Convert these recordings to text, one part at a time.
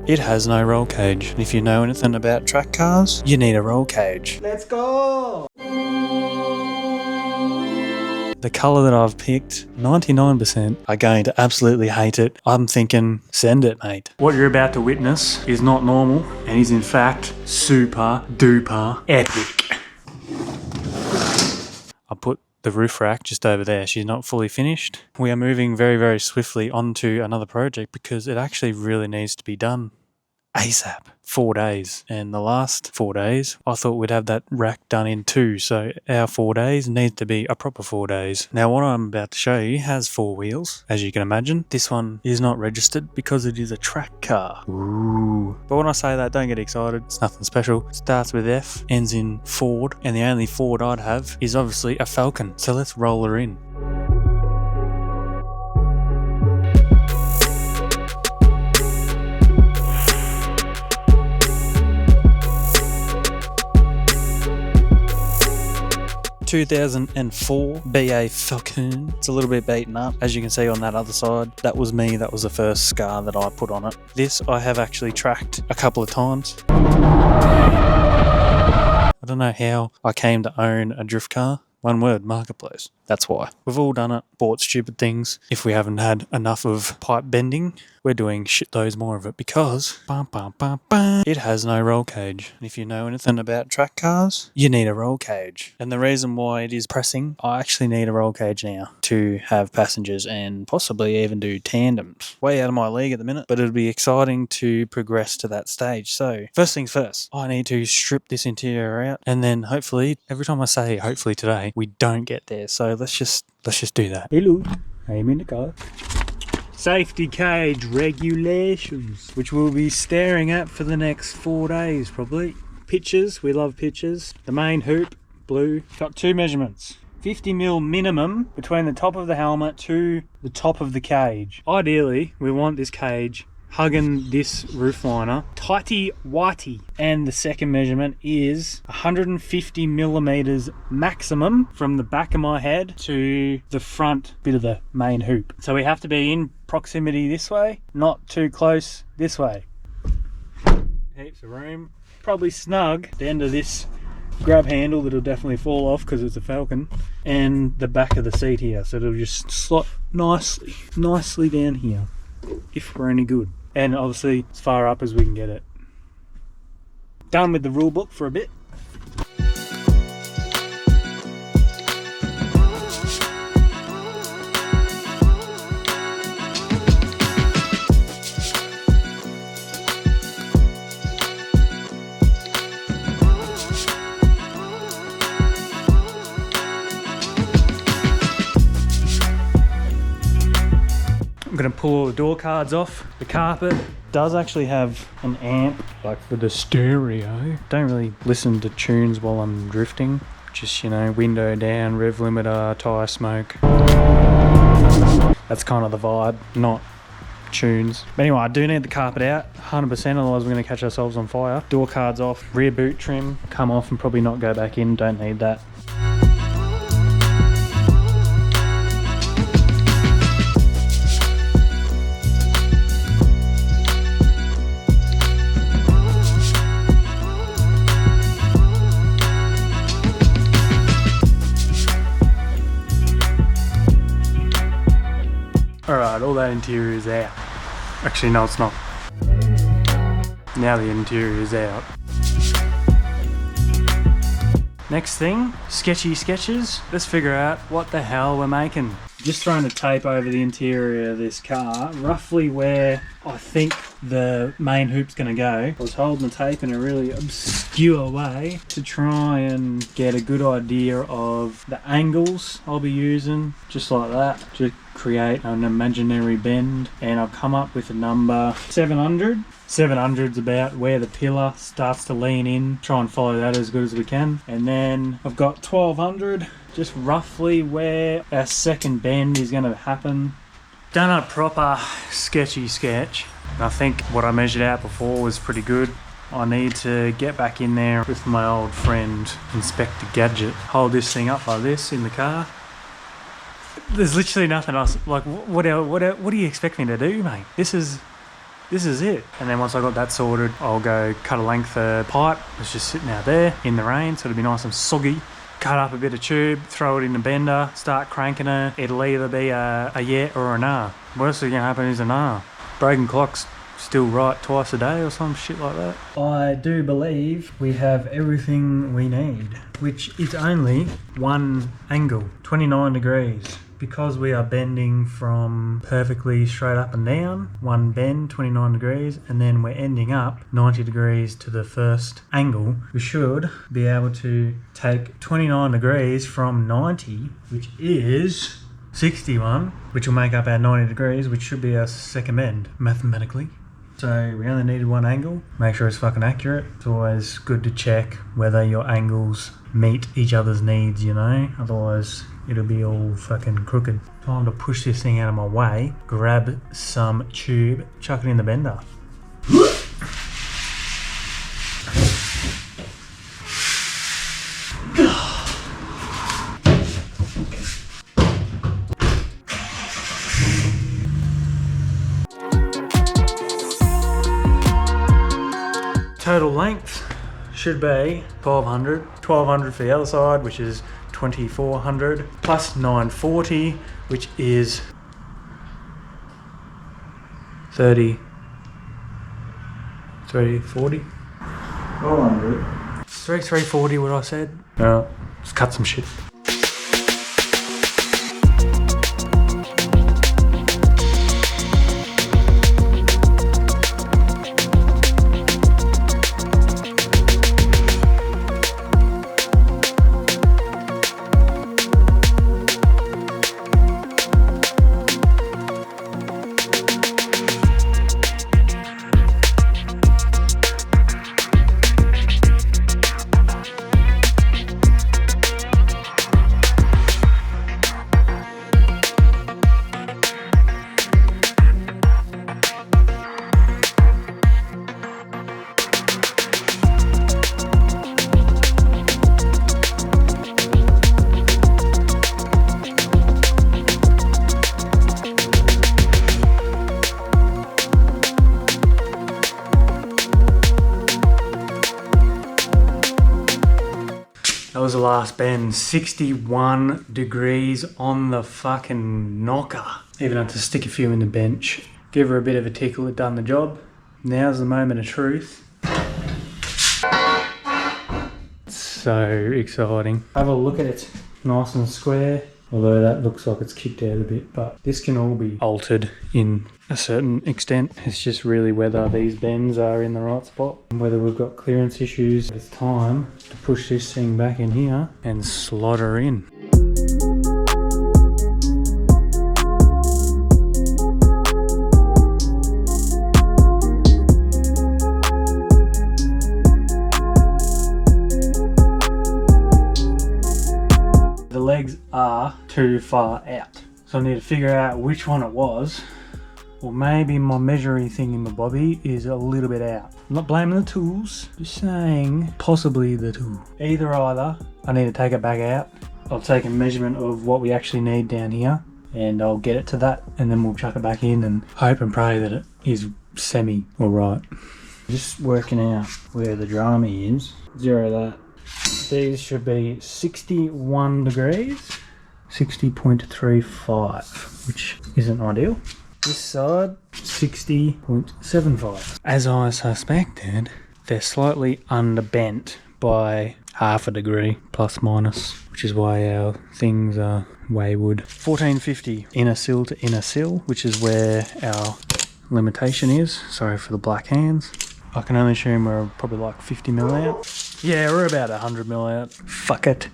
It has no roll cage. And if you know anything about track cars, you need a roll cage. Let's go! The colour that I've picked, 99% are going to absolutely hate it. I'm thinking, send it, mate. What you're about to witness is not normal and is in fact super duper epic. I put the roof rack just over there. She's not fully finished. We are moving very, very swiftly onto another project because it actually really needs to be done ASAP. 4 days. And the last 4 days, I thought we'd have that rack done in 2. So our 4 days needs to be a proper 4 days. Now what I'm about to show you has 4 wheels, as you can imagine. This one is not registered because it is a track car. Ooh. But when I say that, don't get excited. It's nothing special. Starts with F, ends in Ford, and the only Ford I'd have is obviously a Falcon. So let's roll her in. 2004 BA Falcon. It's a little bit beaten up, as you can see on that other side. That was me. That was the first scar that I put on it. This I have actually tracked a couple of times. I don't know how I came to own a drift car. One word, marketplace. That's why. We've all done it, bought stupid things. If we haven't had enough of pipe bending, we're doing shitloads more of it because it has no roll cage. And if you know anything about track cars, you need a roll cage. And the reason why it is pressing, I actually need a roll cage now to have passengers and possibly even do tandems. Way out of my league at the minute, but it'll be exciting to progress to that stage. So first things first, I need to strip this interior out, and then hopefully, every time I say hopefully today, we don't get there. So let's just do that. Hello, I'm in the car. Safety cage regulations, which we'll be staring at for the next 4 days probably. Pictures, we love pictures. The main hoop, blue, got 2 measurements. 50mm minimum between the top of the helmet to the top of the cage. Ideally, we want this cage hugging this roof liner tighty whitey. And the second measurement is 150mm maximum from the back of my head to the front bit of the main hoop. So we have to be in proximity this way, not too close this way. Heaps of room, probably snug at the end of this grab handle that'll definitely fall off because it's a Falcon, and the back of the seat here, so it'll just slot nicely down here if we're any good. And obviously as far up as we can get it. Done with the rule book for a bit. I'm going to pull all the door cards off. The carpet does actually have an amp, like for the stereo. Don't really listen to tunes while I'm drifting. Just, you know, window down, rev limiter, tyre smoke. That's kind of the vibe, not tunes. But anyway, I do need the carpet out, 100%, otherwise we're going to catch ourselves on fire. Door cards off, rear boot trim, come off and probably not go back in, don't need that. Alright, all that interior is out. Actually, no, it's not. Now the interior is out. Next thing, sketchy sketches. Let's figure out what the hell we're making. Just throwing a tape over the interior of this car, roughly where I think the main hoop's going to go. I was holding the tape in a really obscure way to try and get a good idea of the angles I'll be using, just like that, to create an imaginary bend. And I've come up with a number 700. 700's about where the pillar starts to lean in. Try and follow that as good as we can. And then I've got 1200, just roughly where our second bend is going to happen. Done a proper sketchy sketch. I think what I measured out before was pretty good. I need to get back in there with my old friend Inspector Gadget. Hold this thing up like this in the car. There's literally nothing else. Like, what do you expect me to do, mate? This is this is it. And then once I got that sorted, I'll go cut a length of pipe. It's just sitting out there in the rain, so it'll be nice and soggy. Cut up a bit of tube, throw it in the bender, start cranking her. It'll either be a yeah or a nah. Worst thing that can happen is a nah. Broken clock's still right twice a day or some shit like that. I do believe we have everything we need, which is only one angle, 29 degrees. Because we are bending from perfectly straight up and down, one bend, 29 degrees, and then we're ending up 90 degrees to the first angle, we should be able to take 29 degrees from 90, which is 61, which will make up our 90 degrees, which should be our second bend, mathematically. So we only needed one angle. Make sure it's fucking accurate. It's always good to check whether your angles meet each other's needs, you know? Otherwise, it'll be all fucking crooked. Time to push this thing out of my way, grab some tube, chuck it in the bender. Total length should be 1200. 1200 for the other side, which is 2400 plus 940, which is 340. 1200. 340 what I said. No, let's cut some shit. That was the last bend. 61 degrees on the fucking knocker. Even had to stick a few in the bench. Give her a bit of a tickle, it done the job. Now's the moment of truth. So exciting. Have a look at it. Nice and square. Although that looks like it's kicked out a bit, but this can all be altered in a certain extent. It's just really whether these bends are in the right spot, whether we've got clearance issues. It's time to push this thing back in here and slot her in. The legs are too far out, so I need to figure out which one it was, or maybe my measuring thing in my bobby is a little bit out. I'm not blaming the tools, just saying possibly the tool. Either I need to take it back out. I'll take a measurement of what we actually need down here and I'll get it to that, and then we'll chuck it back in and hope and pray that it is semi alright. Just working out where the drama is. Zero that. These should be 61 degrees, 60.35, which isn't ideal. This side, 60.75. As I suspected, they're slightly underbent by half a degree, plus minus, which is why our things are wayward. 1450 inner sill to inner sill, which is where our limitation is. Sorry for the black hands. I can only assume we're probably like 50 mil out. Yeah, we're about 100 mil out. Fuck it.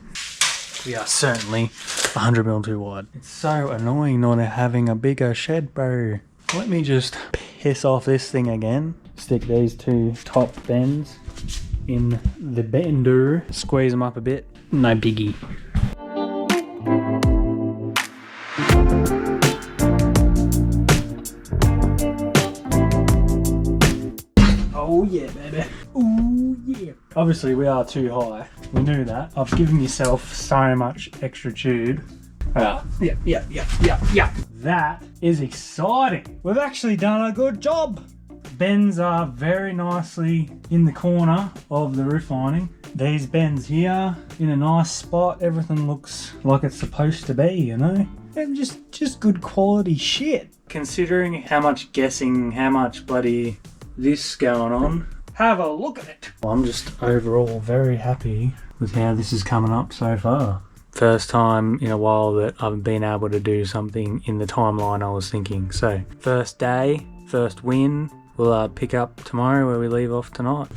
We are certainly 100 mil too wide. It's so annoying not having a bigger shed, bro. Let me just piss off this thing again. Stick these two top bends in the bender. Squeeze them up a bit. No biggie. Oh yeah, baby. Ooh yeah. Obviously we are too high. We knew that. I've given myself so much extra tube. Yeah. That is exciting. We've actually done a good job. bends are very nicely in the corner of the roof lining. These bends here in a nice spot. Everything looks like it's supposed to be, you know? And just good quality shit. Considering how much guessing, how much bloody this going on, have a look at it. I'm just overall very happy with how this is coming up so far. First time in a while that I've been able to do something in the timeline I was thinking. So, first day, first win. We'll pick up tomorrow where we leave off tonight.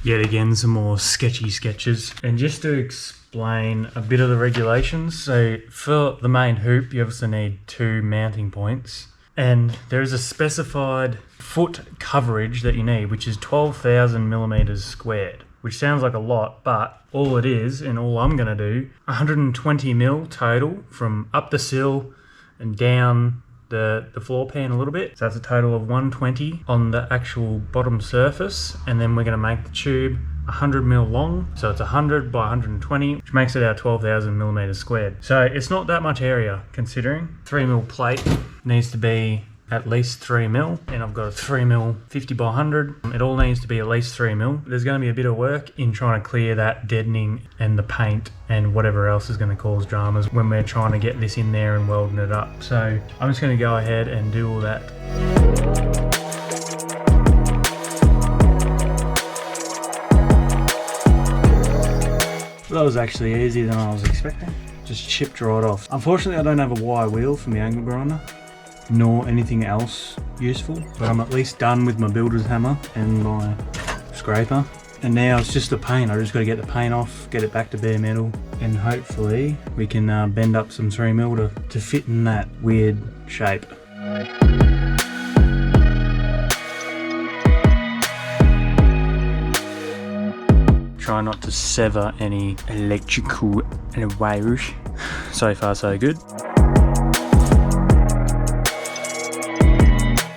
Yet again, some more sketchy sketches. And just to explain a bit of the regulations. So, for the main hoop, you obviously need 2 mounting points. And there is a specified foot coverage that you need, which is 12,000 millimeters squared. Which sounds like a lot, but all it is, and all I'm going to do, 120 mil total from up the sill and down the floor pan a little bit. So that's a total of 120 on the actual bottom surface. And then we're going to make the tube 100 mil long. So it's 100 by 120, which makes it our 12,000 millimeters squared. So it's not that much area considering. 3 mil plate needs to be at least 3 mil, and I've got a 3 mil 50 by 100. It all needs to be at least 3 mil. There's going to be a bit of work in trying to clear that deadening and the paint and whatever else is going to cause dramas when we're trying to get this in there and welding it up. So I'm just going to go ahead and do all that. That was actually easier than I was expecting. Just chipped right off. Unfortunately, I don't have a wire wheel for my angle grinder, nor anything else useful, but I'm at least done with my builder's hammer and my scraper. And now it's just the paint. I just got to get the paint off, get it back to bare metal, and hopefully we can bend up some 3 mil to fit in that weird shape. Try not to sever any electrical wires. So far so good.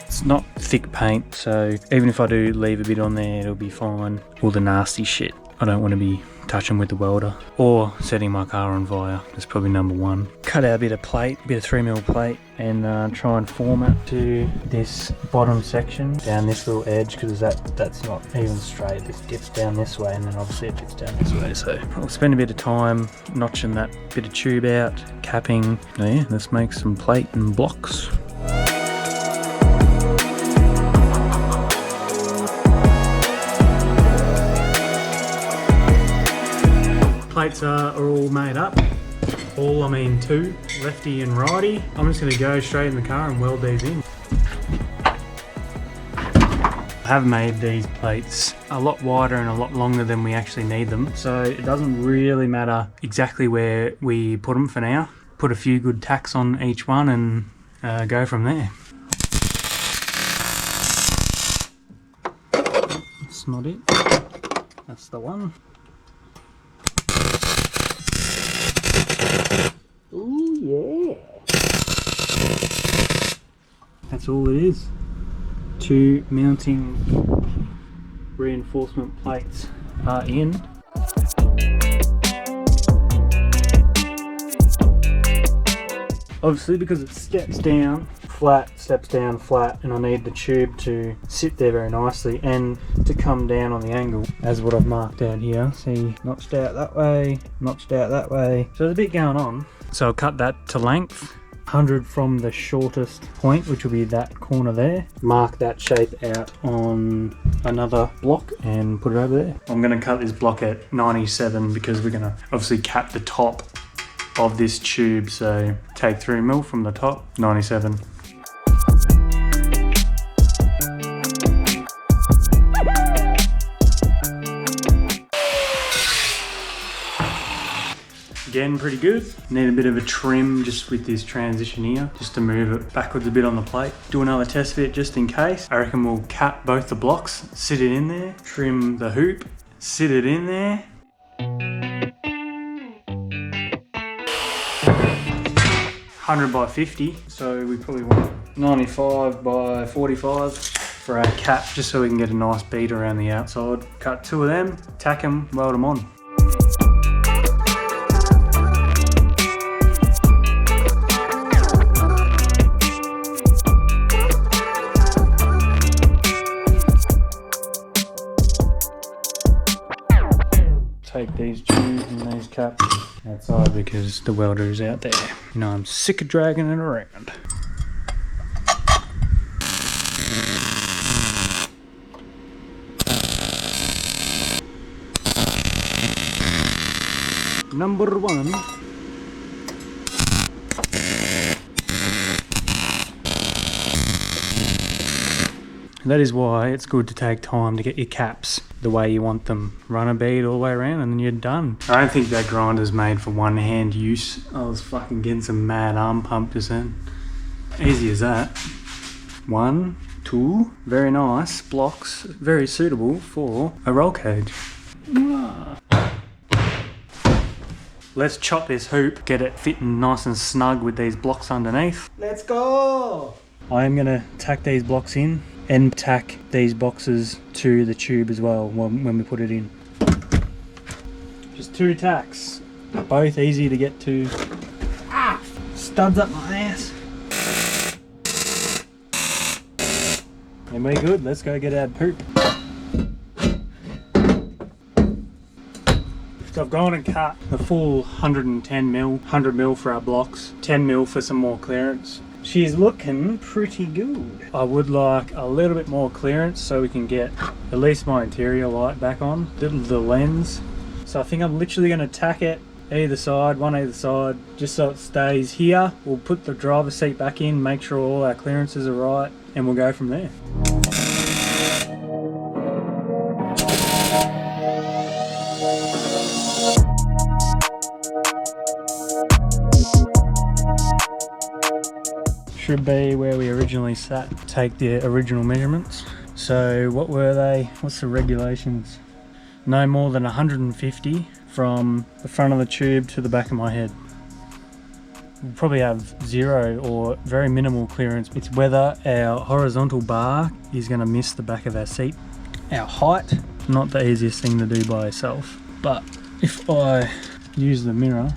It's not thick paint, so even if I do leave a bit on there, it'll be fine. All the nasty shit I don't want to be touching with the welder or setting my car on fire. That's probably number one. Cut out a bit of plate, a bit of 3 mil plate, and try and form it to this bottom section down this little edge, because that's not even straight. This dips down this way, and then obviously it dips down this way. So I'll spend a bit of time notching that bit of tube out, capping. Yeah, let's make some plate and blocks. Plates are all made up. All, I mean 2, lefty and righty. I'm just going to go straight in the car and weld these in. I have made these plates a lot wider and a lot longer than we actually need them, so it doesn't really matter exactly where we put them for now. Put a few good tacks on each one and go from there. That's not it. That's the one. Ooh, yeah. That's all it is. 2 mounting reinforcement plates are in. Obviously, because it steps down flat, and I need the tube to sit there very nicely and to come down on the angle, as what I've marked out here. See, notched out that way, notched out that way. So there's a bit going on. So I'll cut that to length, 100 from the shortest point, which will be that corner there. Mark that shape out on another block and put it over there. I'm going to cut this block at 97 because we're going to obviously cap the top of this tube. So take 3 mil from the top, 97. Again, pretty good. Need a bit of a trim just with this transition here, just to move it backwards a bit on the plate. Do another test fit just in case. I reckon we'll cap both the blocks, sit it in there, trim the hoop, sit it in there. 100 by 50, so we probably want 95 by 45 for our cap, just so we can get a nice bead around the outside. Cut 2 of them, tack them, weld them on. these tubes and these caps outside because the welder is out there. You know, I'm sick of dragging it around. Number one. That is why it's good to take time to get your caps the way you want them. Run a bead all the way around and then you're done. I don't think that grinder's made for one hand use. I was fucking getting some mad arm pump just then. Easy as that. 1, 2, very nice blocks, very suitable for a roll cage. Let's chop this hoop, get it fitting nice and snug with these blocks underneath. Let's go! I am gonna tack these blocks in and tack these boxes to the tube as well when we put it in. Just 2 tacks, both easy to get to. Ah! Studs up my ass. And we're good, let's go get our hoop. So I've gone and cut the full 110mm, 100mm for our blocks, 10mm for some more clearance. She's looking pretty good. I would like a little bit more clearance so we can get at least my interior light back on, the lens. So I think I'm literally going to tack it either side, one either side, just so it stays here. We'll put the driver's seat back in, make sure all our clearances are right, and we'll go from there. Should be where we originally sat. Take the original measurements. So what were they? What's the regulations? No more than 150 from the front of the tube to the back of my head. We'll probably have 0 or very minimal clearance. It's whether our horizontal bar is going to miss the back of our seat. Our height, not the easiest thing to do by yourself, but if I use the mirror,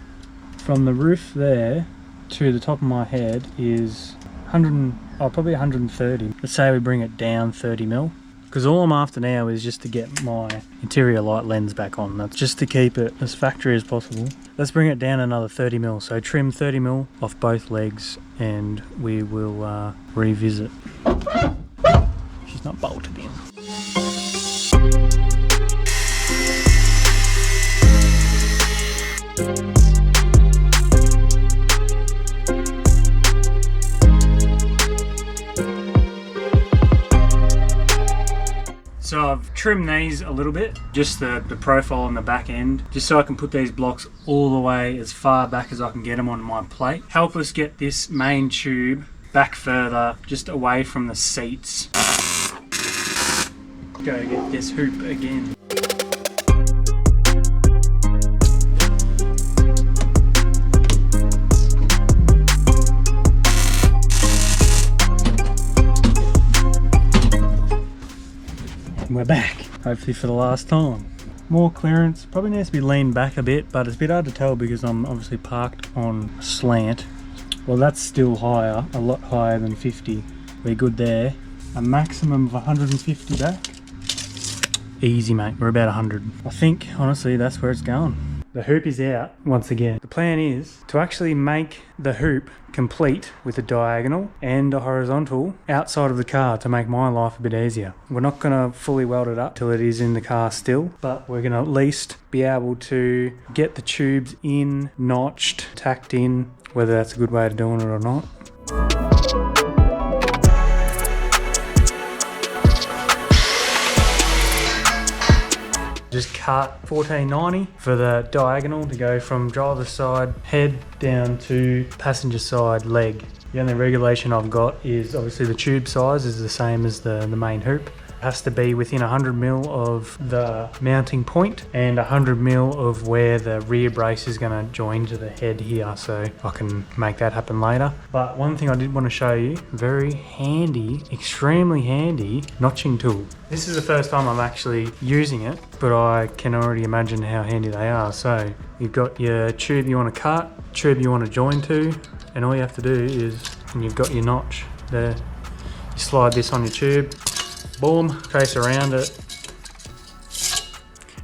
from the roof there to the top of my head is probably 130. Let's say we bring it down 30mm, because all I'm after now is just to get my interior light lens back on. That's just to keep it as factory as possible. Let's bring it down another 30mm, so trim 30mm off both legs and we will revisit. She's not bolted in. So I've trimmed these a little bit, just the profile on the back end, just so I can put these blocks all the way as far back as I can get them on my plate. Help us get this main tube back further, just away from the seats. Go get this hoop again. We're back, hopefully for the last time. More clearance, probably needs to be leaned back a bit, but it's a bit hard to tell because I'm obviously parked on a slant. Well, that's still higher, a lot higher than 50. We're good there. A maximum of 150 back. Easy, mate, we're about 100. I think, honestly, that's where it's going. The hoop is out once again. The plan is to actually make the hoop complete with a diagonal and a horizontal outside of the car to make my life a bit easier. We're not going to fully weld it up till it is in the car still, but we're going to at least be able to get the tubes in, notched, tacked in, whether that's a good way of doing it or not. Just cut 1490 for the diagonal to go from driver's side head down to passenger side leg. The only regulation I've got is obviously the tube size is the same as the main hoop. It has to be within 100mm of the mounting point and 100mm of where the rear brace is going to join to the head here, so I can make that happen later. But one thing I did want to show you, very handy, extremely handy notching tool. This is the first time I'm actually using it, but I can already imagine how handy they are. So you've got your tube you want to cut, tube you want to join to, and all you have to do is, and you've got your notch there, you slide this on your tube, boom, trace around it,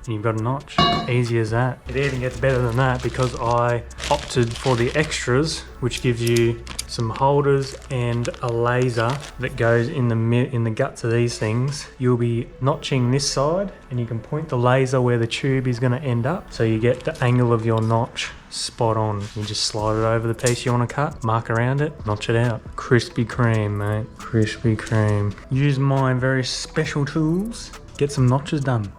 and you've got a notch. Easy as that. It even gets better than that because I opted for the extras, which gives you some holders and a laser that goes in the guts of these things. You'll be notching this side and you can point the laser where the tube is going to end up, so you get the angle of your notch spot on. You just slide it over the piece you want to cut, mark around it, notch it out. Krispy Kreme, mate. Krispy Kreme. Use my very special tools, get some notches done.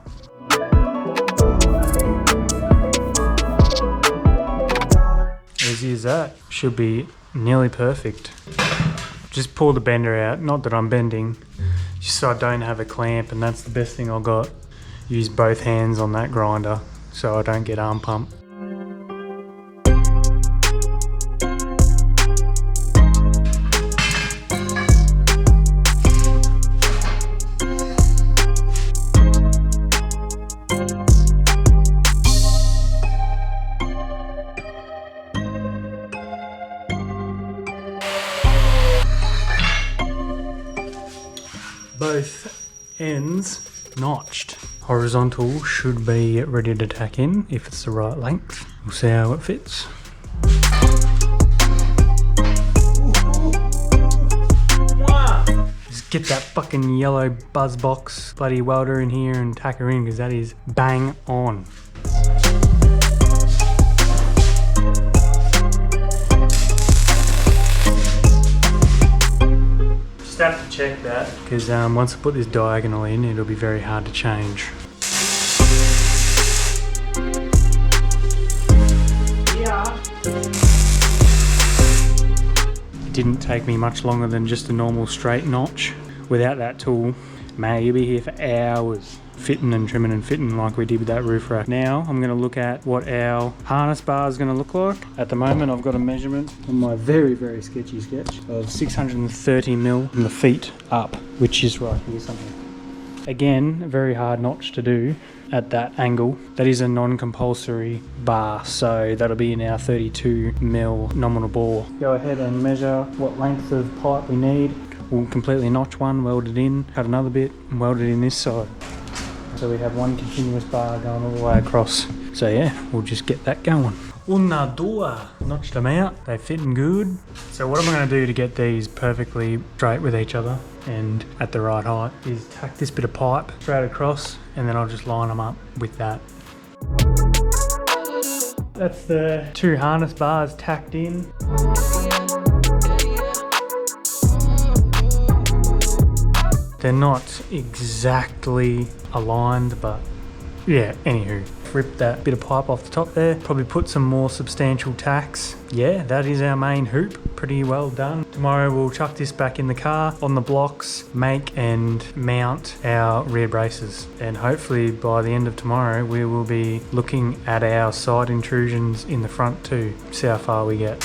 Easy as that. Should be nearly perfect. Just pull the bender out, not that I'm bending, just so I don't have a clamp, and that's the best thing I got. Use both hands on that grinder so I don't get arm pump. Both ends notched. Horizontal should be ready to tack in if it's the right length. We'll see how it fits. Just get that fucking yellow buzz box bloody welder in here and tack her in, because that is bang on. Have to check that, because once I put this diagonal in, it'll be very hard to change. Yeah. It didn't take me much longer than just a normal straight notch. Without that tool, man, you'll be here for hours fitting and trimming and fitting like we did with that roof rack. Now I'm going to look at what our harness bar is going to look like. At the moment I've got a measurement on my very, very sketchy sketch of 630 mil from the feet up, which is right here somewhere. Again, a very hard notch to do at that angle. That is a non-compulsory bar, so that'll be in our 32 mil nominal bore. Go ahead and measure what length of pipe we need. We'll completely notch one, weld it in, cut another bit and weld it in this side. So we have one continuous bar going all the way across. So yeah, we'll just get that going. Una dua. Notched them out, they're fitting good. So what I'm going to do to get these perfectly straight with each other and at the right height is tack this bit of pipe straight across, and then I'll just line them up with that. That's the two harness bars tacked in. They're not exactly aligned, but yeah, anywho. Rip that bit of pipe off the top there, probably put some more substantial tacks. Yeah, that is our main hoop, pretty well done. Tomorrow we'll chuck this back in the car on the blocks, make and mount our rear braces. And hopefully by the end of tomorrow we will be looking at our side intrusions in the front too, see how far we get.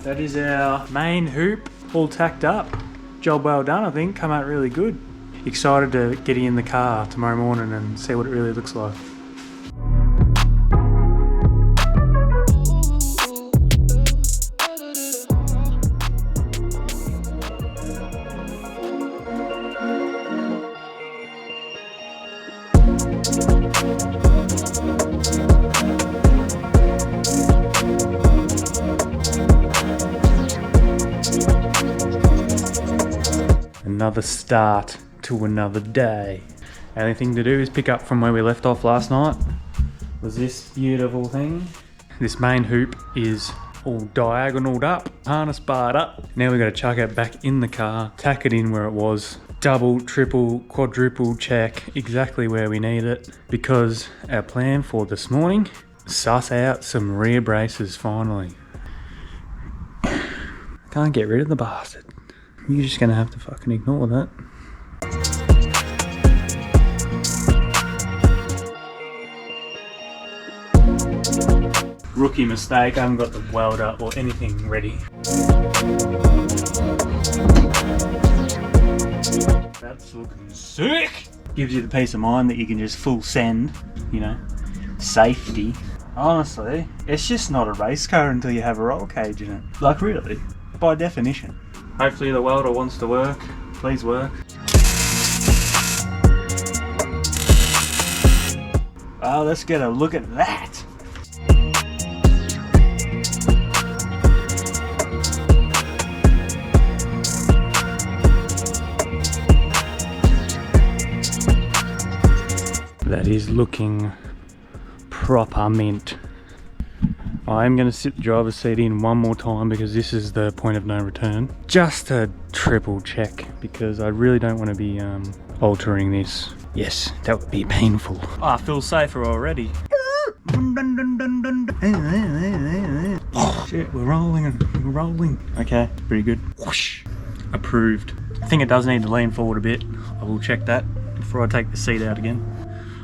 That is our main hoop all tacked up. Job well done, I think. Come out really good. Excited to get in the car tomorrow morning and see what it really looks like. Another start to another day. Only thing to do is pick up from where we left off last night. Was this beautiful thing. This main hoop is all diagonaled up, harness barred up. Now we've got to chuck it back in the car, tack it in where it was. Double, triple, quadruple check exactly where we need it, because our plan for this morning, suss out some rear braces finally. Can't get rid of the bastard. You're just gonna have to fucking ignore that. Rookie mistake, I haven't got the welder or anything ready. That's looking sick! Gives you the peace of mind that you can just full send, you know, safety. Honestly, it's just not a race car until you have a roll cage in it. Like really. by definition. Hopefully the welder wants to work. Please work. Oh, let's get a look at that. That is looking proper mint. I am going to sit the driver's seat in one more time because this is the point of no return. Just to triple check because I really don't want to be altering this. Yes, that would be painful. Oh, I feel safer already. Oh, shit, we're rolling. Okay, pretty good. Whoosh. Approved. I think it does need to lean forward a bit. I will check that before I take the seat out again.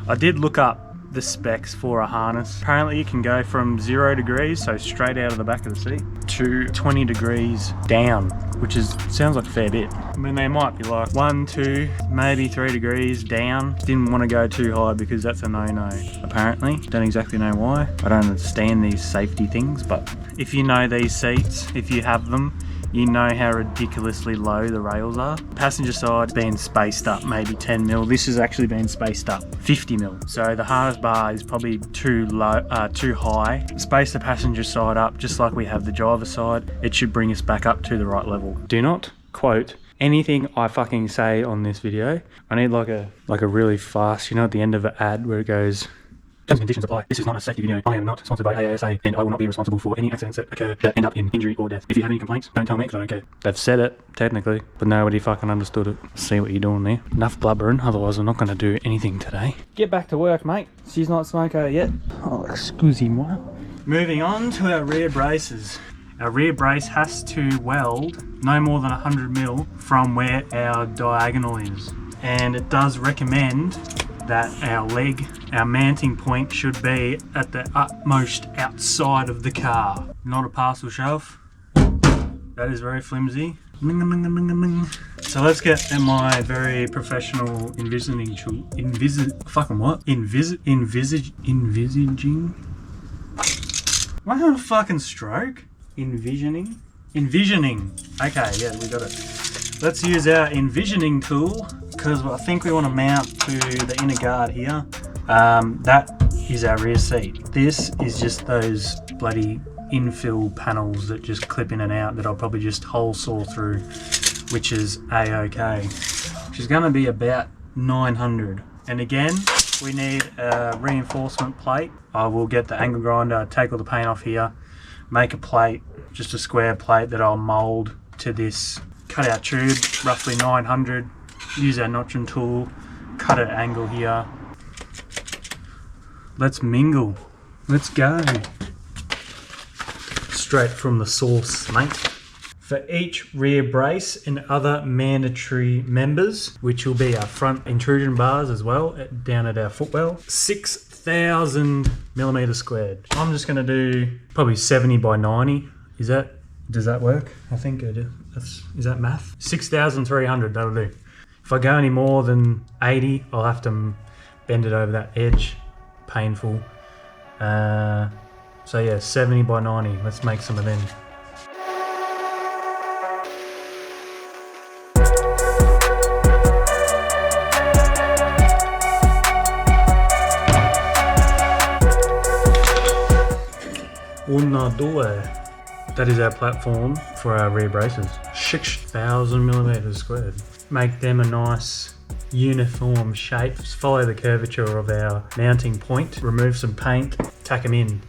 I did look up the specs for a harness. Apparently it can go from 0 degrees, so straight out of the back of the seat, to 20 degrees down, which sounds like a fair bit. I mean, they might be like 1, 2, maybe 3 degrees down. Didn't want to go too high because that's a no-no, apparently. Don't exactly know why. I don't understand these safety things, but if you know these seats, if you have them, you know how ridiculously low the rails are. Passenger side being spaced up maybe 10 mil. This has actually been spaced up 50 mil. So the harness bar is probably too high. Space the passenger side up just like we have the driver side. It should bring us back up to the right level. Do not quote anything I fucking say on this video. I need like a really fast, at the end of an ad where it goes, terms and conditions apply. This is not a safety video. I am not sponsored by AASA and I will not be responsible for any accidents that occur that end up in injury or death. If you have any complaints, don't tell me because I don't care. They've said it, technically, but nobody fucking understood it. See what you're doing there. Enough blubbering, otherwise I'm not going to do anything today. Get back to work, mate. She's not smoker yet. Oh, excusez-moi. Moving on to our rear braces. Our rear brace has to weld no more than 100 mil from where our diagonal is. And it does recommend that our mounting point should be at the utmost outside of the car, not a parcel shelf. That is very flimsy. So let's get my very professional envisaging tool. Envisaging? Am I having a fucking stroke? Envisioning. Okay, yeah, we got it. Let's use our envisioning tool because I think we want to mount to the inner guard here. That is our rear seat. This is just those bloody infill panels that just clip in and out that I'll probably just hole saw through, which is a-okay. Which is going to be about 900. And again, we need a reinforcement plate. I will get the angle grinder, take all the paint off here, make a plate, just a square plate that I'll mold to this cutout tube, roughly 900. Use our notching tool, cut at angle here. Let's mingle. Let's go. Straight from the source, mate. For each rear brace and other mandatory members, which will be our front intrusion bars as well, down at our footwell, 6,000 millimeters squared. I'm just going to do probably 70 by 90. Does that work? I think it is. Is that math? 6,300, that'll do. If I go any more than 80, I'll have to bend it over that edge. Painful. So yeah, 70 by 90. Let's make some of them. Una, due. That is our platform for our rear braces. 6,000 millimeters squared. Make them a nice uniform shape. Just follow the curvature of our mounting point. Remove some paint, tack them in.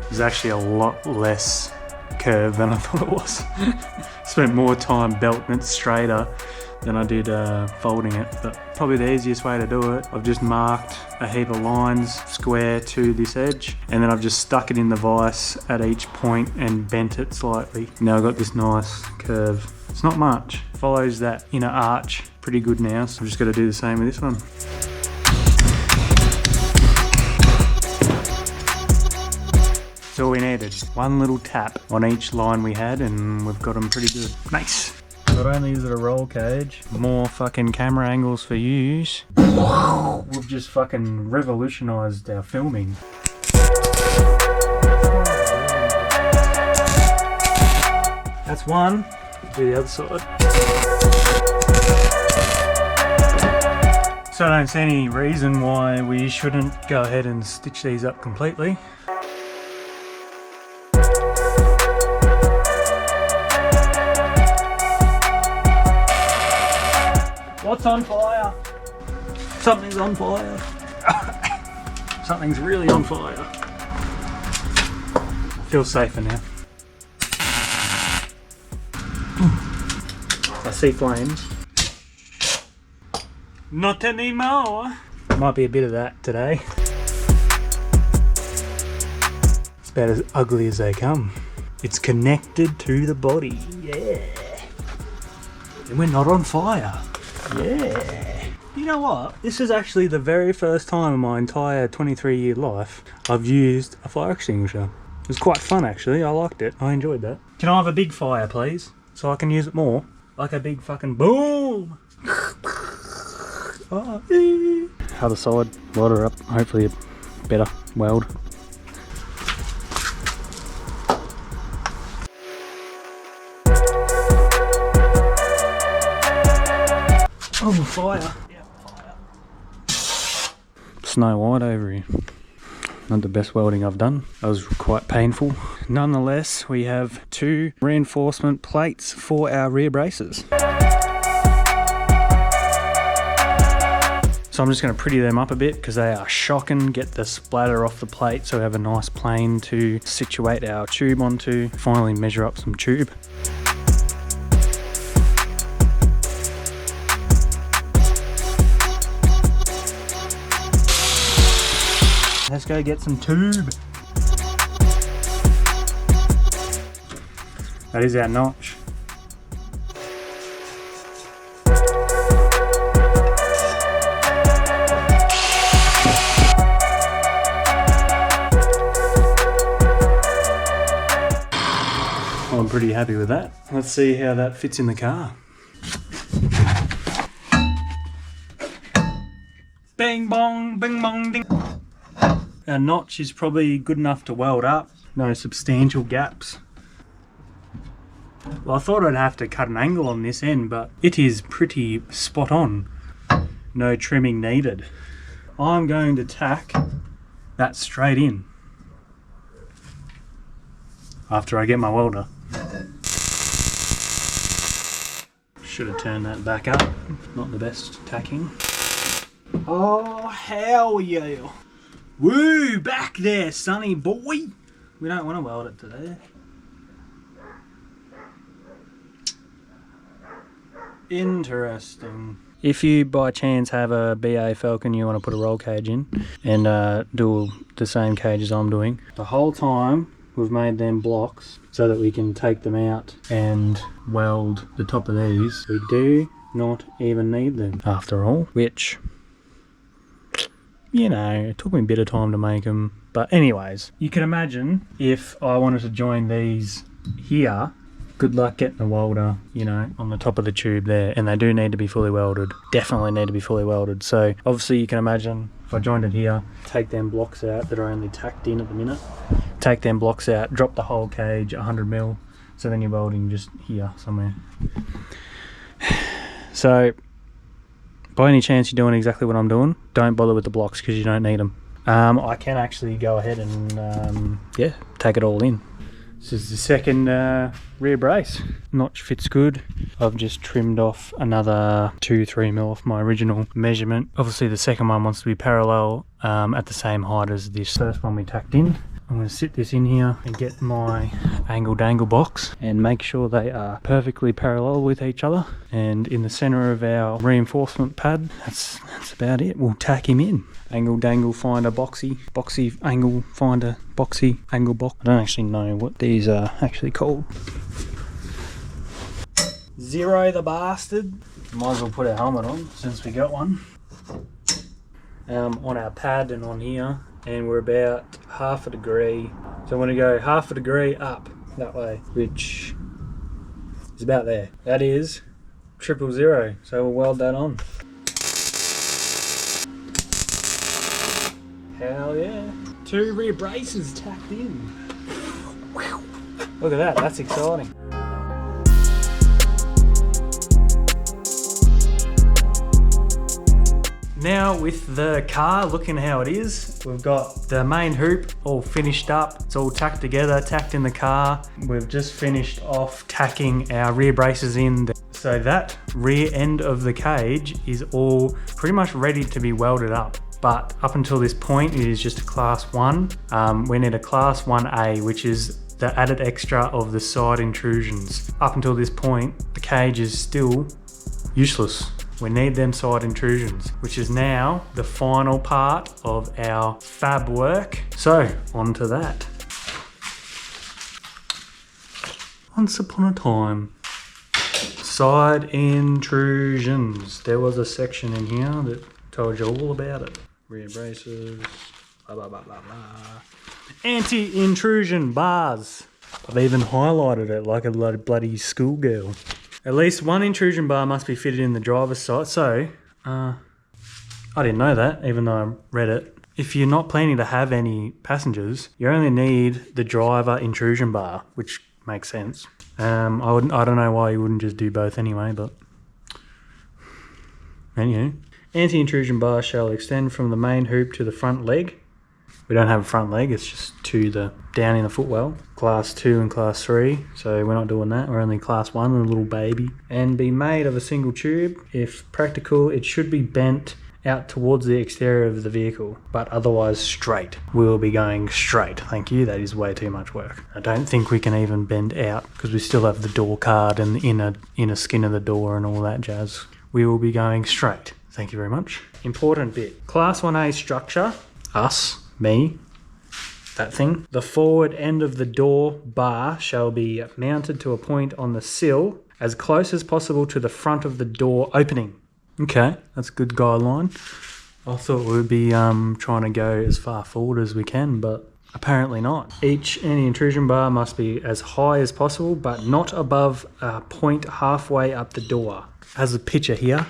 It's actually a lot less curve than I thought it was. Spent more time belting it straighter than I did folding it, but probably the easiest way to do it, I've just marked a heap of lines square to this edge, and then I've just stuck it in the vise at each point and bent it slightly. Now I've got this nice curve. It's not much. Follows that inner arch pretty good now, so I'm just going to do the same with this one. That's all we needed. One little tap on each line we had and we've got them pretty good. Nice. Not only is it a roll cage, more fucking camera angles for use. We've just fucking revolutionised our filming. That's one. Do the other side. So I don't see any reason why we shouldn't go ahead and stitch these up completely. What's on fire? Something's on fire. Something's really on fire. Feel safer now. I see flames. Not anymore. Might be a bit of that today. It's about as ugly as they come. It's connected to the body. Yeah. And we're not on fire. Yeah. You know what? This is actually the very first time in my entire 23-year life I've used a fire extinguisher. It was quite fun actually. I liked it. I enjoyed that. Can I have a big fire please? So I can use it more. Like a big fucking boom! Other side, light her up, hopefully a better weld. Oh, fire! Yeah, fire. Snow White over here. Not the best welding I've done. That was quite painful. Nonetheless, we have 2 reinforcement plates for our rear braces. So I'm just going to pretty them up a bit because they are shocking. Get the splatter off the plate so we have a nice plane to situate our tube onto. Finally measure up some tube. Let's go get some tube. That is our notch. I'm pretty happy with that. Let's see how that fits in the car. Bang bong, bing bong ding. Our notch is probably good enough to weld up. No substantial gaps. Well, I thought I'd have to cut an angle on this end, but it is pretty spot on. No trimming needed. I'm going to tack that straight in after I get my welder. Should have turned that back up. Not the best tacking. Oh, hell yeah. Woo, back there, sonny boy. We don't want to weld it today. Interesting. If you by chance have a BA Falcon you want to put a roll cage in and do the same cage as I'm doing, the whole time we've made them blocks so that we can take them out and weld the top of these. We do not even need them after all, which, you know, it took me a bit of time to make them. But anyways, you can imagine if I wanted to join these here, good luck getting a welder, you know, on the top of the tube there. And they do need to be fully welded. Definitely need to be fully welded. So obviously you can imagine if I joined it here, take them blocks out that are only tacked in at the minute, take them blocks out, drop the whole cage 100mm. So then you're welding just here somewhere. So by any chance you're doing exactly what I'm doing, don't bother with the blocks because you don't need them. I can actually go ahead and yeah, take it all in. This is the second rear brace. Notch fits good. I've just trimmed off another 2-3mm off my original measurement. Obviously the second one wants to be parallel at the same height as this first one we tacked in. I'm going to sit this in here and get my angle dangle box and make sure they are perfectly parallel with each other. And in the center of our reinforcement pad, that's about it. We'll tack him in. Angle dangle finder boxy, boxy angle finder boxy angle box. I don't actually know what these are actually called. Zero the bastard. Might as well put our helmet on since we got one. On our pad and on here. And we're about 1/2 degree So I'm going to go half a degree up that way, which is about there. That is 000, so we'll weld that on. Hell yeah. 2 rear braces tacked in. Look at that, that's exciting. Now with the car looking how it is, we've got the main hoop all finished up. It's all tacked together, tacked in the car. We've just finished off tacking our rear braces in. So that rear end of the cage is all pretty much ready to be welded up. But up until this point, it is just a class 1. We need a class 1A, which is the added extra of the side intrusions. Up until this point, the cage is still useless. We need them side intrusions, which is now the final part of our fab work. So, on to that. Once upon a time. Side intrusions. There was a section in here that told you all about it. Rear braces, blah, blah, blah, blah, blah. Anti-intrusion bars. I've even highlighted it like a bloody schoolgirl. At least one intrusion bar must be fitted in the driver's side. So, I didn't know that, even though I read it. If you're not planning to have any passengers, you only need the driver intrusion bar, which makes sense. I don't know why you wouldn't just do both anyway, but anyway. Anti-intrusion bar shall extend from the main hoop to the front leg. We don't have a front leg, it's just to the down in the footwell. Class 2 and class 3, so we're not doing that. We're only class 1, a little baby. And be made of a single tube. If practical, it should be bent out towards the exterior of the vehicle, but otherwise straight. We will be going straight, thank you. That is way too much work. I don't think we can even bend out because we still have the door card and the inner skin of the door and all that jazz. We will be going straight. Thank you very much. Important bit. Class 1A structure, us, me, that thing. The forward end of the door bar shall be mounted to a point on the sill as close as possible to the front of the door opening. Okay, that's a good guideline. I thought we'd be trying to go as far forward as we can, but apparently not. Each anti-intrusion bar must be as high as possible, but not above a point halfway up the door. Has a picture here.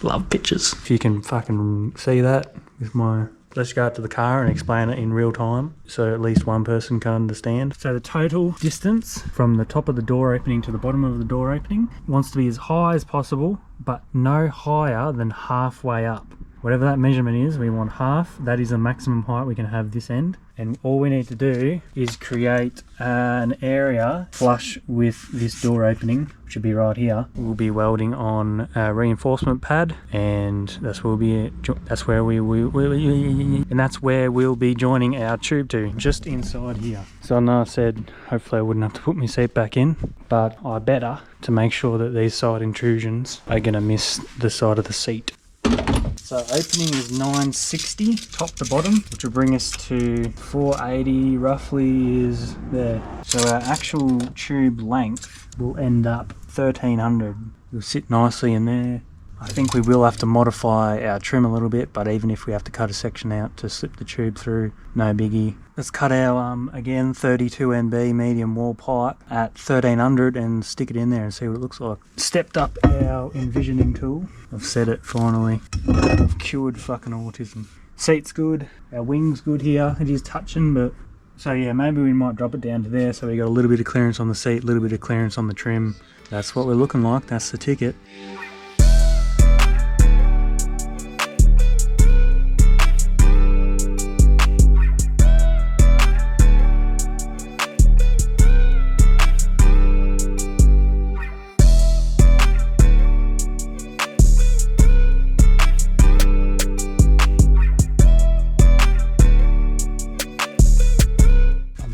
Love pictures. If you can fucking see that with my... Let's go out to the car and explain it in real time so at least one person can understand. So the total distance from the top of the door opening to the bottom of the door opening wants to be as high as possible, but no higher than halfway up. Whatever that measurement is, we want half. That is the maximum height we can have this end. And all we need to do is create an area flush with this door opening, which would be right here. We'll be welding on a reinforcement pad, and that's where we'll be joining our tube to, just inside here. So I know I said hopefully I wouldn't have to put my seat back in, but I better to make sure that these side intrusions are gonna miss the side of the seat. So opening is 960 top to bottom, which will bring us to 480 roughly is there. So our actual tube length will end up 1300. It'll sit nicely in there. I think we will have to modify our trim a little bit, but even if we have to cut a section out to slip the tube through, no biggie. Let's cut our, again, 32 NB medium wall pipe at 1300 and stick it in there and see what it looks like. Stepped up our envisioning tool. I've said it finally. I've cured fucking autism. Seat's good. Our wing's good here. It is touching, but... So yeah, maybe we might drop it down to there so we got a little bit of clearance on the seat, a little bit of clearance on the trim. That's what we're looking like. That's the ticket.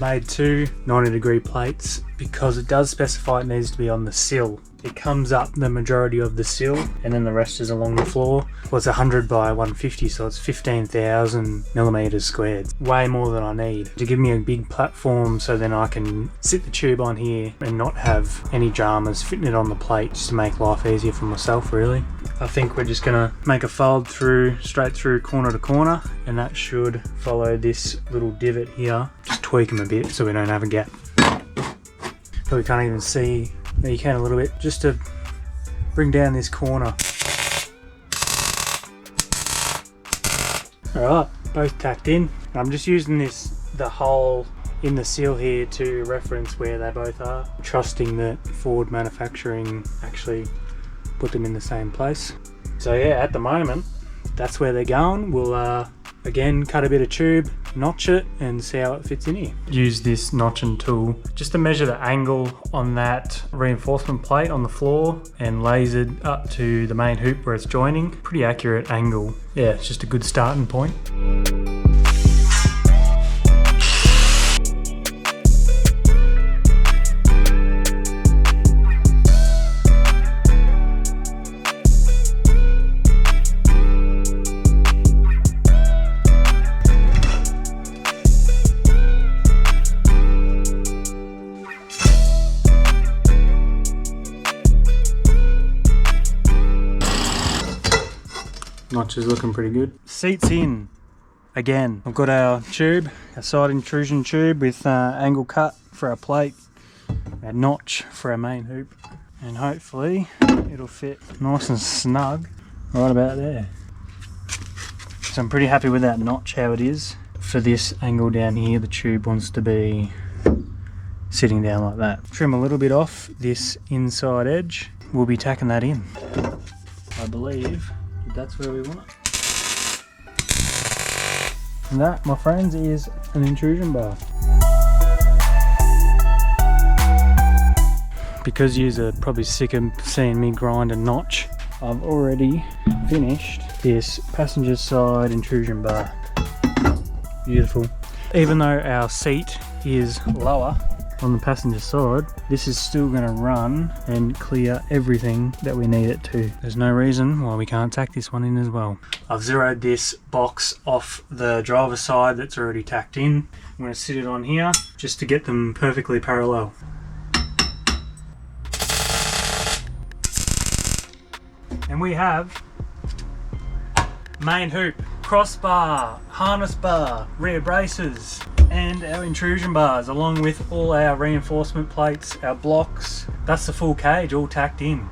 Made two 90-degree plates because it does specify it needs to be on the sill. It comes up the majority of the sill and then the rest is along the floor. Well, it's 100 by 150, so it's 15,000 millimeters squared. Way more than I need to give me a big platform so then I can sit the tube on here and not have any dramas fitting it on the plate, just to make life easier for myself really. I think we're just gonna make a fold through, straight through corner to corner, and that should follow this little divot here. Just tweak them a bit so we don't have a gap. Probably can't even see, you can a little bit, just to bring down this corner. Alright, both tacked in. I'm just using the hole in the seal here to reference where they both are, trusting that Ford Manufacturing actually put them in the same place. So yeah, at the moment, that's where they're going. We'll again cut a bit of tube, notch it, and see how it fits in here. Use this notching tool just to measure the angle on that reinforcement plate on the floor and lasered up to the main hoop where it's joining. Pretty accurate angle. Yeah, it's just a good starting point. Notch is looking pretty good. Seats in. Again, I've got our tube, our side intrusion tube with angle cut for our plate, our notch for our main hoop, and hopefully it'll fit nice and snug right about there. So I'm pretty happy with that notch how it is. For this angle down here, the tube wants to be sitting down like that. Trim a little bit off this inside edge. We'll be tacking that in. I believe that's where we want it. And that, my friends, is an intrusion bar. Because you're probably sick of seeing me grind a notch, I've already finished this passenger side intrusion bar. Beautiful. Even though our seat is lower on the passenger side, this is still going to run and clear everything that we need it to. There's no reason why we can't tack this one in as well. I've zeroed this box off the driver's side that's already tacked in. I'm going to sit it on here just to get them perfectly parallel. And we have main hoop, crossbar, harness bar, rear braces, and our intrusion bars, along with all our reinforcement plates, our blocks. That's the full cage all tacked in.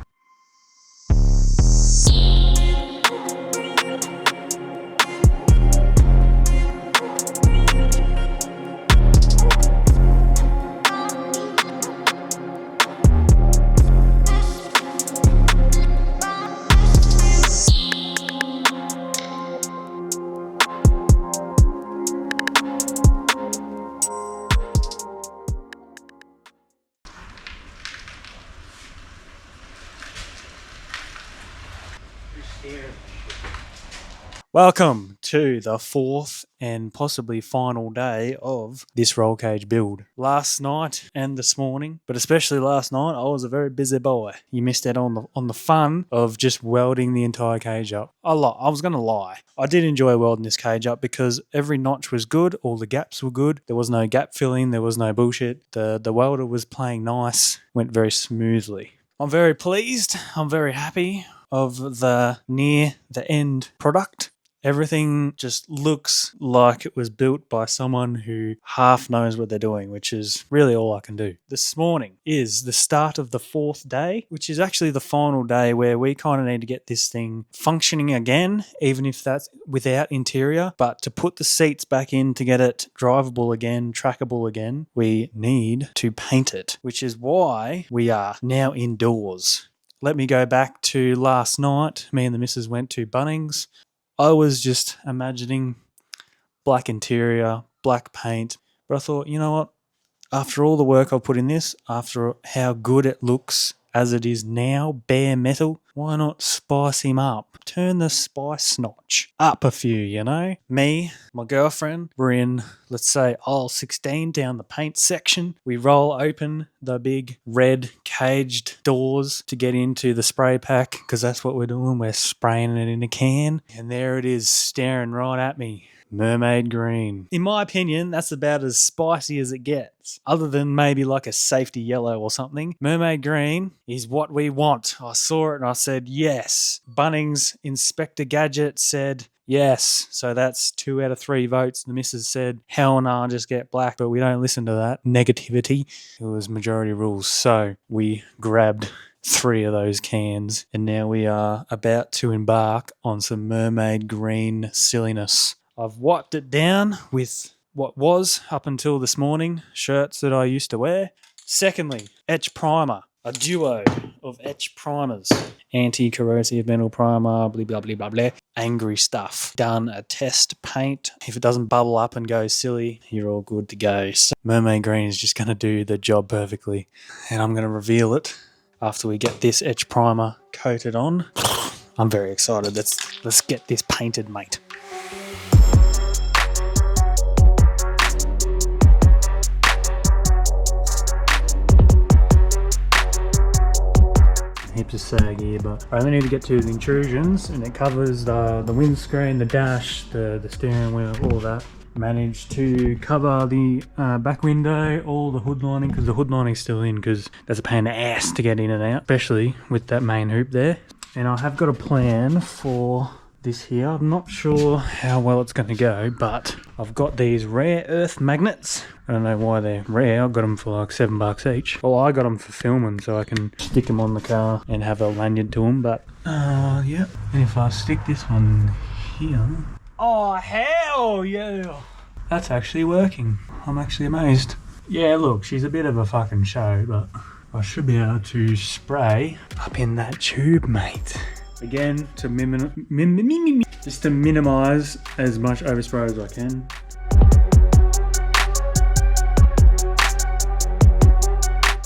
Welcome to the fourth and possibly final day of this roll cage build. Last night and this morning, but especially last night, I was a very busy boy. You missed out on the fun of just welding the entire cage up. I was going to lie. I did enjoy welding this cage up because every notch was good, all the gaps were good, there was no gap filling, there was no bullshit. The welder was playing nice, went very smoothly. I'm very pleased, I'm very happy of the end product. Everything just looks like it was built by someone who half knows what they're doing, which is really all I can do. This morning is the start of the fourth day, which is actually the final day where we kind of need to get this thing functioning again, even if that's without interior. But to put the seats back in, to get it drivable again, trackable again, we need to paint it, which is why we are now indoors. Let me go back to last night. Me and the missus went to Bunnings. I was just imagining black interior, black paint, but I thought, you know what? After all the work I've put in this, after how good it looks as it is now, bare metal, why not spice him up? Turn the spice notch up a few, you know? Me, my girlfriend, we're in, let's say, aisle 16 down the paint section. We roll open the big red caged doors to get into the spray pack, because that's what we're doing. We're spraying it in a can. And there it is, staring right at me. Mermaid green. In my opinion, that's about as spicy as it gets. Other than maybe like a safety yellow or something. Mermaid green is what we want. I saw it and I said, yes. Bunnings Inspector Gadget said, Yes, so that's 2 out of 3 votes. The missus said, hell nah, just get black, but we don't listen to that negativity. It was majority rules. So we grabbed 3 of those cans, and now we are about to embark on some mermaid green silliness. I've wiped it down with what was, up until this morning, shirts that I used to wear. Secondly, Etch Primer, a duo of Etch Primers. Anti-corrosive metal primer, blah, blah, blah, blah, blah. Angry stuff. Done a test paint. If it doesn't bubble up and go silly, you're all good to go. So mermaid green is just going to do the job perfectly. And I'm going to reveal it after we get this Etch Primer coated on. I'm very excited. Let's get this painted, mate. Heaps of sag here, but I only need to get to the intrusions, and it covers the windscreen, the dash, the steering wheel, all that. Managed to cover the back window, all the hood lining, because the hood lining's still in, because that's a pain in the ass to get in and out, especially with that main hoop there. And I have got a plan for this here. I'm not sure how well it's going to go, but I've got these rare earth magnets. I don't know why they're rare. I got them for like $7 each. Well, I got them for filming, so I can stick them on the car and have a lanyard to them. But yeah. And if I stick this one here, oh hell yeah, that's actually working. I'm actually amazed. Yeah, look, she's a bit of a fucking show, but I should be able to spray up in that tube, mate. Again, to just to minimise as much overspray as I can.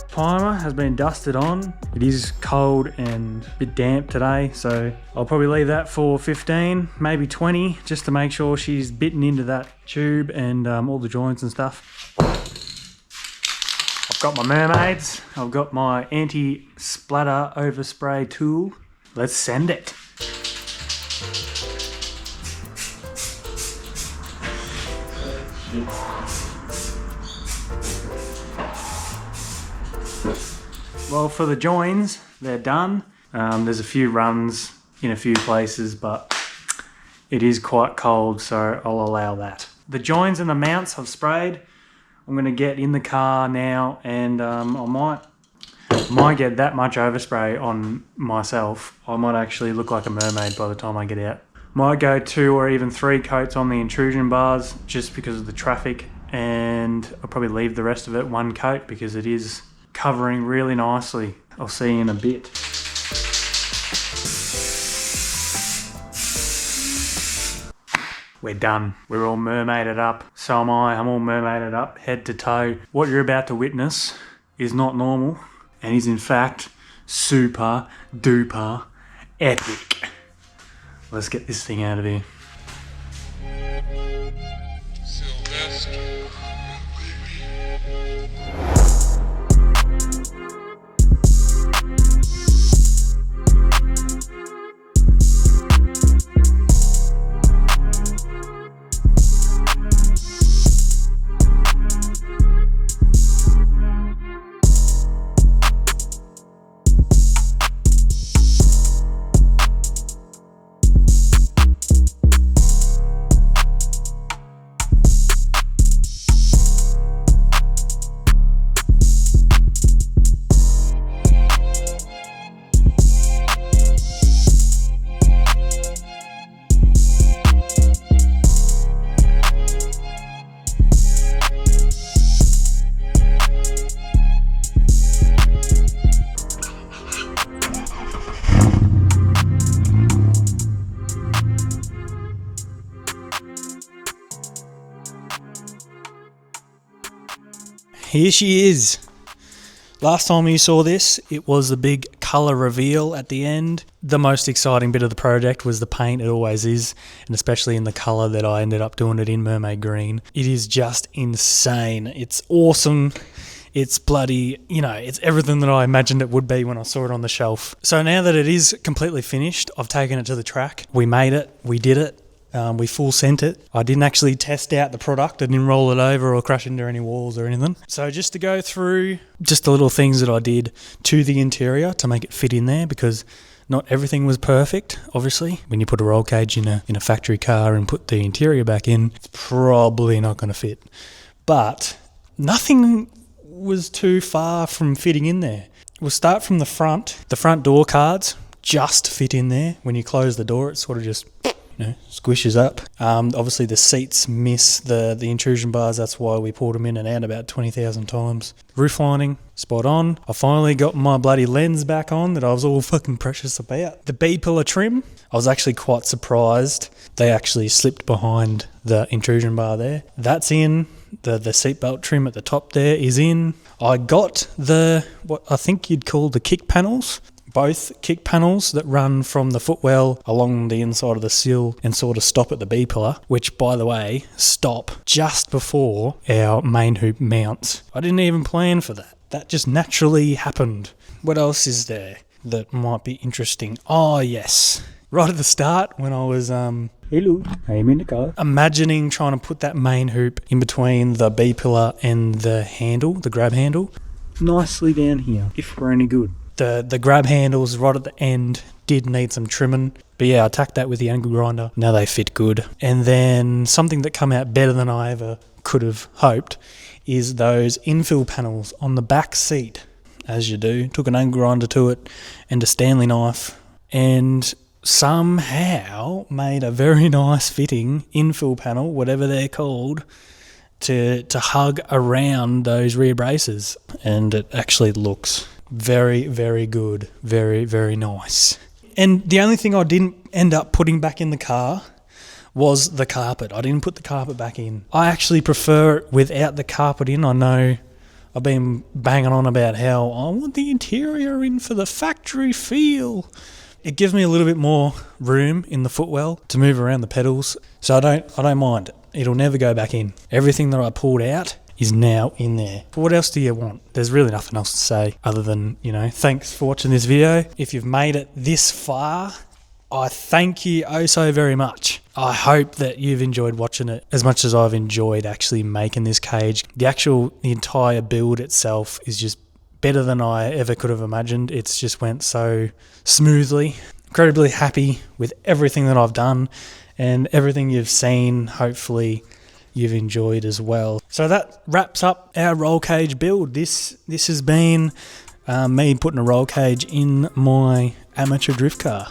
Primer has been dusted on. It is cold and a bit damp today, so I'll probably leave that for 15, maybe 20, just to make sure she's bitten into that tube and all the joints and stuff. I've got my mermaids. I've got my anti-splatter overspray tool. Let's send it. Well, for the joins, they're done. There's a few runs in a few places, but it is quite cold, so I'll allow that. The joins and the mounts I've sprayed. I'm going to get in the car now, and I might get that much overspray on myself. I might actually look like a mermaid by the time I get out. Might go 2 or even 3 coats on the intrusion bars just because of the traffic, and I'll probably leave the rest of it 1 coat because it is covering really nicely. I'll see you in a bit. We're done. We're all mermaided up. So am I. I'm all mermaided up, head to toe. What you're about to witness is not normal, and is in fact super duper epic. Let's get this thing out of here. Here she is. Last time you saw this, it was the big colour reveal at the end. The most exciting bit of the project was the paint, it always is, and especially in the colour that I ended up doing it in, mermaid green. It is just insane. It's awesome. It's bloody, it's everything that I imagined it would be when I saw it on the shelf. So now that it is completely finished, I've taken it to the track. We made it. We did it. We full sent it. I didn't actually test out the product. I didn't roll it over or crash into any walls or anything. So just to go through just the little things that I did to the interior to make it fit in there, because Not everything was perfect, obviously. When you put a roll cage in a factory car and put the interior back in, it's probably not going to fit. But nothing was too far from fitting in there. We'll start from the front. The front door cards just fit in there. When you close the door, it sort of just squishes up. Obviously the seats miss the intrusion bars. That's why we pulled them in and out about 20,000 times. Roof lining, spot on. I finally got my bloody lens back on that I was all fucking precious about. The B-pillar trim, I was actually quite surprised. They actually slipped behind the intrusion bar there. That's in. The seatbelt trim at the top there is in. I got what I think you'd call the kick panels. Both kick panels that run from the footwell along the inside of the sill and sort of stop at the B-pillar, which, by the way, stop just before our main hoop mounts. I didn't even plan for that. That just naturally happened. What else is there that might be interesting? Oh, yes. Right at the start when I was hello, I'm in the car. Imagining trying to put that main hoop in between the B-pillar and the handle, the grab handle, nicely down here, if we're any good. The grab handles right at the end did need some trimming. But yeah, I tacked that with the angle grinder. Now they fit good. And then something that come out better than I ever could have hoped is those infill panels on the back seat. As you do, took an angle grinder to it and a Stanley knife and somehow made a very nice fitting infill panel, whatever they're called, to hug around those rear braces. And it actually looks very, very good. Very, very nice. And the only thing I didn't end up putting back in the car was the carpet. I didn't put the carpet back in. I actually prefer it without the carpet in. I know I've been banging on about how I want the interior in for the factory feel. It gives me a little bit more room in the footwell to move around the pedals. So I don't mind it. It'll never go back in. Everything that I pulled out is now in there. But what else do you want? There's really nothing else to say other than, thanks for watching this video. If you've made it this far, I thank you oh so very much. I hope that you've enjoyed watching it as much as I've enjoyed actually making this cage. The entire build itself is just better than I ever could have imagined. It's just went so smoothly. Incredibly happy with everything that I've done and everything you've seen. Hopefully you've enjoyed as well. So that wraps up our roll cage build. This has been me putting a roll cage in my amateur drift car.